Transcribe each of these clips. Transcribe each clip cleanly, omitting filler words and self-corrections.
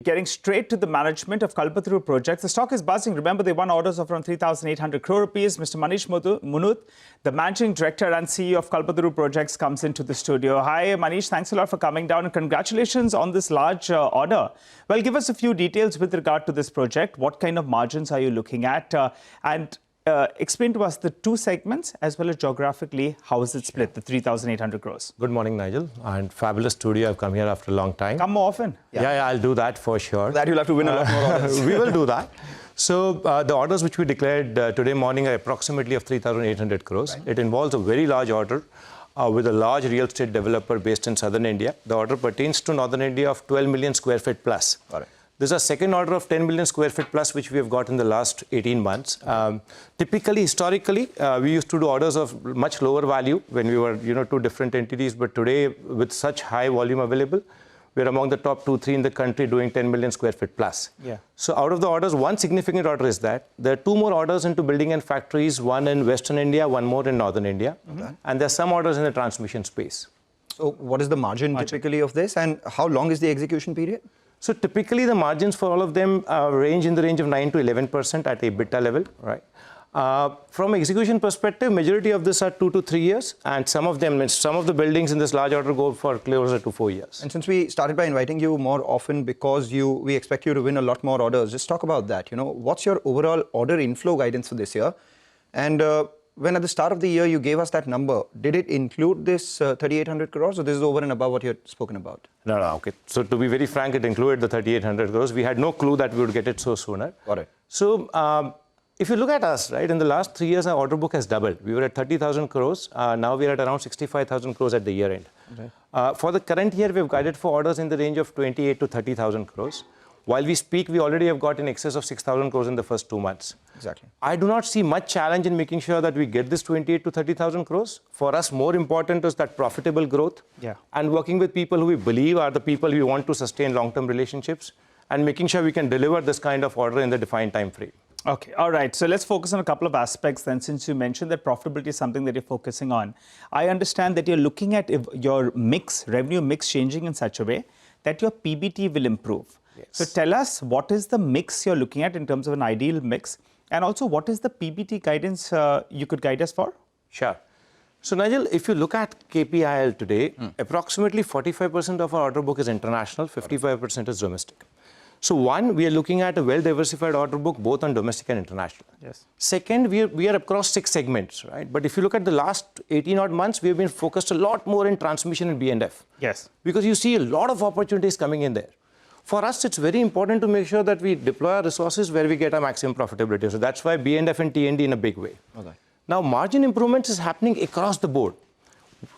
Getting straight to the management of Kalpataru Projects. The stock is buzzing. Remember, they won orders of around 3,800 crore rupees. Mr. Manish Mohnot, the managing director and CEO of Kalpataru Projects, comes into the studio. Hi, Manish. Thanks a lot for coming down and congratulations on this large order. Well, give us a few details with regard to this project. What kind of margins are you looking at? Explain to us the two segments as well as geographically, how is it split, the 3,800 crores? Good morning, Nigel. And fabulous studio. I've come here after a long time. Come more often. Yeah, I'll do that for sure. That you'll have to win a lot more orders. We will do that. So the orders which we declared today morning are approximately of 3,800 crores. Right. It involves a very large order with a large real estate developer based in southern India. The order pertains to northern India of 12 million square feet plus. Got it. This is a second order of 10 million square feet plus, which we have got in the last 18 months. Typically, historically, we used to do orders of much lower value when we were, two different entities. But today, with such high volume available, we're among the top 2-3 in the country doing 10 million square feet plus. Yeah. So out of the orders, one significant order is that there are two more orders into building and factories, one in Western India, one more in Northern India. Okay. And there are some orders in the transmission space. So what is the margin typically of this, and how long is the execution period? So typically the margins for all of them range in the range of 9 to 11% at EBITDA level, right? From execution perspective, majority of this are 2 to 3 years, and some of the buildings in this large order go for closer to 4 years. And since we started by inviting you more often because we expect you to win a lot more orders, just talk about that. What's your overall order inflow guidance for this year? And when at the start of the year you gave us that number, did it include this 3,800 crores, or this is over and above what you had spoken about? No, okay. So to be very frank, it included the 3,800 crores. We had no clue that we would get it so sooner. Got it. So if you look at us, right, in the last 3 years, our order book has doubled. We were at 30,000 crores. Now we're at around 65,000 crores at the year end. Okay. For the current year, we've guided for orders in the range of 28 to 30,000 crores. While we speak, we already have got in excess of 6,000 crores in the first 2 months. Exactly. I do not see much challenge in making sure that we get this 28 to 30,000 crores. For us, more important is that profitable growth. Yeah. And working with people who we believe are the people we want to sustain long-term relationships, and making sure we can deliver this kind of order in the defined time frame. Okay, all right. So let's focus on a couple of aspects then, since you mentioned that profitability is something that you're focusing on. I understand that you're looking at your revenue mix changing in such a way that your PBT will improve. Yes. So tell us, what is the mix you're looking at in terms of an ideal mix? And also, what is the PBT guidance you could guide us for? Sure. So, Nigel, if you look at KPIL today, approximately 45% of our order book is international, 55% is domestic. So, one, we are looking at a well-diversified order book, both on domestic and international. Yes. Second, we are across 6 segments, right? But if you look at the last 18-odd months, we have been focused a lot more in transmission and B&F. Yes. Because you see a lot of opportunities coming in there. For us, it's very important to make sure that we deploy our resources where we get our maximum profitability. So that's why B&F and T&D in a big way. Okay. Now, margin improvements is happening across the board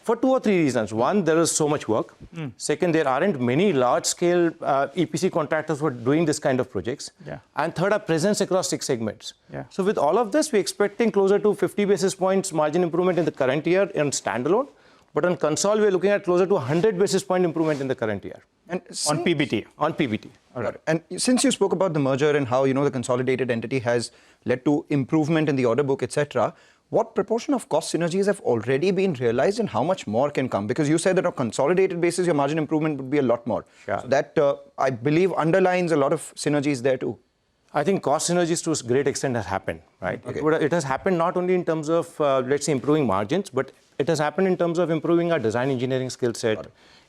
for 2 or 3 reasons. One, there is so much work. Second, there aren't many large-scale EPC contractors who are doing this kind of projects. Yeah. And third, our presence across 6 segments. Yeah. So with all of this, we're expecting closer to 50 basis points margin improvement in the current year in standalone. But on console, we're looking at closer to 100 basis point improvement in the current year. And on PBT? On PBT. All right. And since you spoke about the merger and how, the consolidated entity has led to improvement in the order book, etc., what proportion of cost synergies have already been realized and how much more can come? Because you said that on a consolidated basis, your margin improvement would be a lot more. Sure. So that, I believe, underlines a lot of synergies there too. I think cost synergies to a great extent has happened, right? Okay. It has happened not only in terms of, let's say, improving margins, but it has happened in terms of improving our design engineering skill set,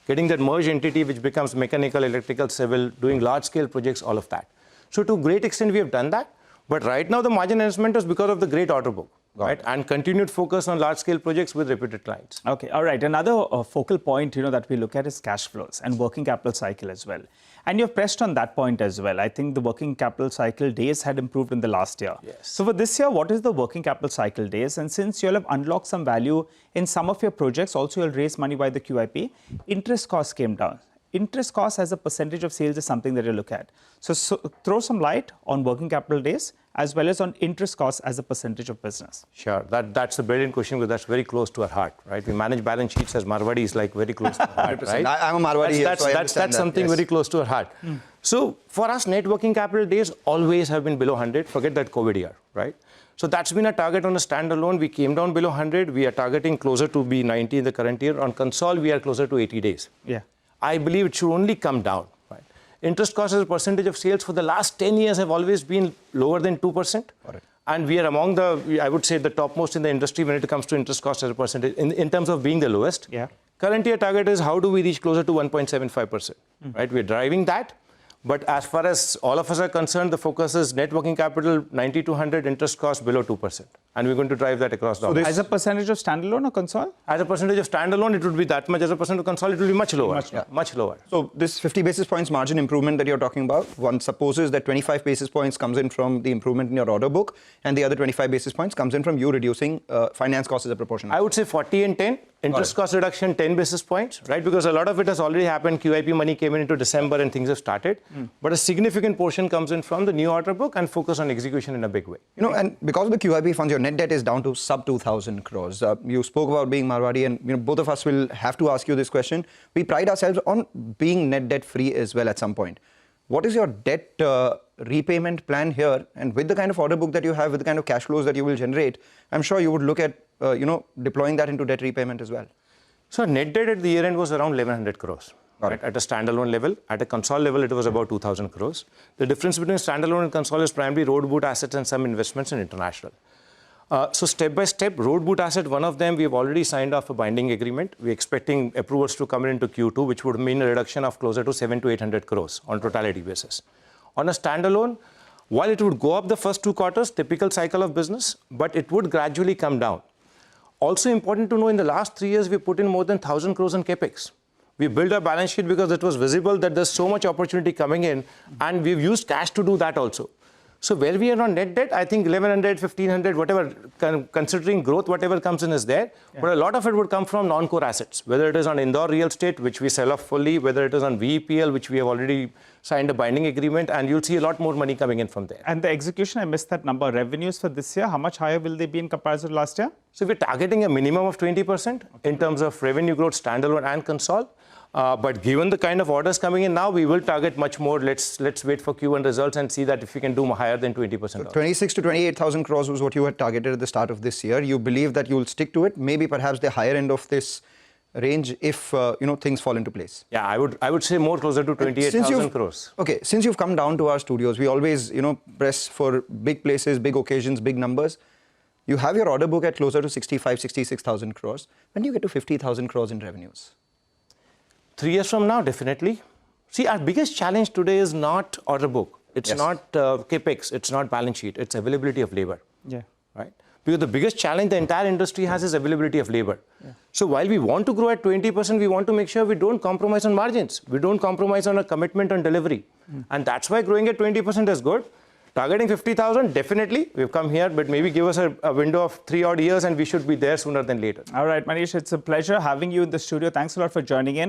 getting that merged entity which becomes mechanical, electrical, civil, doing large-scale projects, all of that. So to a great extent, we have done that. But right now, the margin enhancement is because of the great order book. Right, and continued focus on large-scale projects with reputed clients. Okay, all right. Another focal point, that we look at is cash flows and working capital cycle as well. And you've pressed on that point as well. I think the working capital cycle days had improved in the last year. Yes. So for this year, what is the working capital cycle days? And since you'll have unlocked some value in some of your projects, also you'll raise money by the QIP, interest costs came down. Interest costs as a percentage of sales is something that you look at. So throw some light on working capital days as well as on interest costs as a percentage of business. Sure, that's a brilliant question because that's very close to our heart, right? We manage balance sheets as Marwadis, like very close to our heart, right? I'm a Marwadi here, so that's something very close to our heart. So for us, net working capital days always have been below 100. Forget that COVID year, right? So that's been a target on a standalone. We came down below 100. We are targeting closer to be 90 in the current year. On console, we are closer to 80 days. Yeah. I believe it should only come down. Right? Interest cost as a percentage of sales for the last 10 years have always been lower than 2%. Correct. And we are among the, I would say, the topmost in the industry when it comes to interest cost as a percentage, in terms of being the lowest. Yeah. Current year target is how do we reach closer to 1.75%, right? We're driving that. But as far as all of us are concerned, the focus is net working capital, 90 to 100, interest cost below 2%. And we're going to drive that across the So As a percentage of standalone or console? As a percentage of standalone, it would be that much. As a percentage of console, it will be much lower. Much lower. So this 50 basis points margin improvement that you're talking about, one supposes that 25 basis points comes in from the improvement in your order book, and the other 25 basis points comes in from you reducing finance costs as a proportion. I would say 40 and 10. Interest cost reduction, 10 basis points, right? Because a lot of it has already happened. QIP money came in into December and things have started. But a significant portion comes in from the new order book and focus on execution in a big way. You know, and because of the QIP funds, your net debt is down to sub 2,000 crores. You spoke about being Marwadi, and both of us will have to ask you this question. We pride ourselves on being net debt free as well at some point. What is your debt repayment plan here? And with the kind of order book that you have, with the kind of cash flows that you will generate, I'm sure you would look at deploying that into debt repayment as well. So net debt at the year end was around 1,100 crores. Right, at a standalone level. At a console level, it was about 2,000 crores. The difference between standalone and console is primarily road boot assets and some investments in international. So step by step, road boot asset, one of them, we have already signed off a binding agreement. We're expecting approvals to come into Q2, which would mean a reduction of closer to 700 to 800 crores on totality basis. On a standalone, while it would go up the first 2 quarters, typical cycle of business, but it would gradually come down. Also important to know, in the last 3 years, we put in more than 1,000 crores on capex. We built our balance sheet because it was visible that there's so much opportunity coming in, and we've used cash to do that also. So where we are on net debt, I think 1,100, 1,500, whatever, considering growth, whatever comes in is there. Yeah. But a lot of it would come from non-core assets, whether it is on Indore real estate, which we sell off fully, whether it is on VEPL, which we have already signed a binding agreement, and you'll see a lot more money coming in from there. And the execution, I missed that number. Revenues for this year, how much higher will they be in comparison to last year? So we're targeting a minimum of 20% in terms of revenue growth, standalone and console. But given the kind of orders coming in now, we will target much more. Let's wait for Q1 results and see that if we can do higher than 20%. So 26 to 28,000 crores was what you had targeted at the start of this year. You believe that you will stick to it, maybe perhaps the higher end of this range if things fall into place. Yeah, I would say more closer to 28,000 crores. Okay, since you've come down to our studios, we always press for big places, big occasions, big numbers. You have your order book at closer to 65, 66,000 crores. When do you get to 50,000 crores in revenues? 3 years from now, definitely. See, our biggest challenge today is not order book. It's not capex. It's not balance sheet. It's availability of labor. Yeah. Right? Because the biggest challenge the entire industry has is availability of labor. Yeah. So while we want to grow at 20%, we want to make sure we don't compromise on margins. We don't compromise on a commitment on delivery. And that's why growing at 20% is good. Targeting 50,000, definitely. We've come here, but maybe give us a window of 3 odd years and we should be there sooner than later. All right, Manish, it's a pleasure having you in the studio. Thanks a lot for joining in.